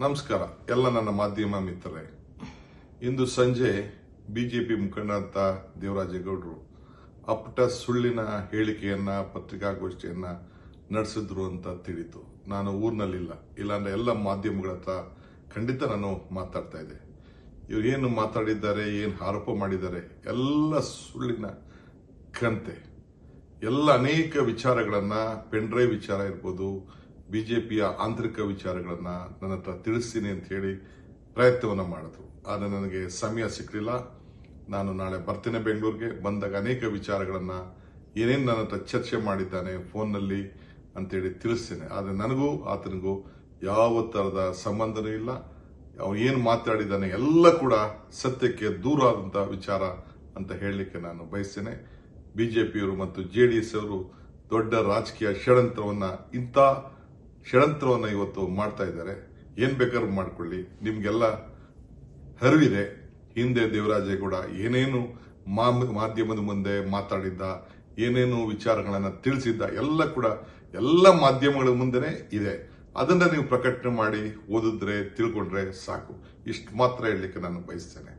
ನಮಸ್ಕಾರ ಎಲ್ಲ ನನ್ನ ಮಾಧ್ಯಮ ಮಿತ್ರರೇ. ಇಂದು ಸಂಜೆ ಬಿಜೆಪಿ ಮುಖಂಡ ದೇವರಾಜೇಗೌಡರು ಅಪ್ಪಟ ಸುಳ್ಳಿನ ಹೇಳಿಕೆಯನ್ನ ಪತ್ರಿಕಾಗೋಷ್ಠಿಯನ್ನ ನಡೆಸಿದ್ರು ಅಂತ ತಿಳಿತು. ನಾನು ಊರಿನಲ್ಲಿಲ್ಲ, ಇಲ್ಲಾಂದ್ರೆ ಎಲ್ಲ ಮಾಧ್ಯಮಗಳ ಹತ್ರ ಖಂಡಿತ ನಾನು ಮಾತಾಡ್ತಾ ಇದ್ದೆ. ಇವ್ರು ಏನು ಮಾತಾಡಿದ್ದಾರೆ, ಏನು ಆರೋಪ ಮಾಡಿದ್ದಾರೆ ಎಲ್ಲ ಸುಳ್ಳಿನ ಕಂತೆ. ಎಲ್ಲ ಅನೇಕ ವಿಚಾರಗಳನ್ನ, ಪೆನ್ಡ್ರೈವ್ ವಿಚಾರ ಇರ್ಬೋದು, ಬಿಜೆಪಿಯ ಆಂತರಿಕ ವಿಚಾರಗಳನ್ನ ನನ್ನ ಹತ್ರ ತಿಳಿಸ್ತೀನಿ ಅಂತ ಹೇಳಿ ಪ್ರಯತ್ನವನ್ನ ಮಾಡಿದ್ರು. ಆದರೆ ನನಗೆ ಸಮಯ ಸಿಕ್ಕಲಿಲ್ಲ. ನಾನು ನಾಳೆ ಬರ್ತೇನೆ ಬೆಂಗಳೂರಿಗೆ. ಬಂದಾಗ ಅನೇಕ ವಿಚಾರಗಳನ್ನ ಏನೇನು ನನ್ನ ಹತ್ರ ಚರ್ಚೆ ಮಾಡಿದ್ದಾನೆ ಫೋನ್ನಲ್ಲಿ ಅಂತೇಳಿ ತಿಳಿಸ್ತೇನೆ. ಆದರೆ ನನಗೂ ಆತನಿಗೂ ಯಾವ ತರದ ಸಂಬಂಧನೂ ಇಲ್ಲ. ಅವನು ಏನು ಮಾತಾಡಿದ್ದಾನೆ ಎಲ್ಲ ಕೂಡ ಸತ್ಯಕ್ಕೆ ದೂರ ಆದಂತಹ ವಿಚಾರ ಅಂತ ಹೇಳಲಿಕ್ಕೆ ನಾನು ಬಯಸ್ತೇನೆ. ಬಿಜೆಪಿಯವರು ಮತ್ತು JDS ಅವರು ದೊಡ್ಡ ರಾಜಕೀಯ ಷಡ್ಯಂತ್ರವನ್ನ ಇವತ್ತು ಮಾಡ್ತಾ ಇದ್ದಾರೆ. ಏನ್ ಬೇಕಾದ್ರೂ ಮಾಡ್ಕೊಳ್ಳಿ, ನಿಮ್ಗೆಲ್ಲ ಅರಿವಿದೆ. ಹಿಂದೆ ದೇವರಾಜೇಗೌಡ ಏನೇನು ಮಾಧ್ಯಮದ ಮುಂದೆ ಮಾತಾಡಿದ್ದ, ಏನೇನು ವಿಚಾರಗಳನ್ನ ತಿಳಿಸಿದ್ದ ಎಲ್ಲ ಕೂಡ ಎಲ್ಲ ಮಾಧ್ಯಮಗಳ ಮುಂದೆನೆ ಇದೆ. ಅದನ್ನ ನೀವು ಪ್ರಕಟಣೆ ಮಾಡಿ ಓದಿದ್ರೆ ತಿಳ್ಕೊಂಡ್ರೆ ಸಾಕು. ಇಷ್ಟು ಮಾತ್ರ ಹೇಳಲಿಕ್ಕೆ ನಾನು ಬಯಸ್ತೇನೆ.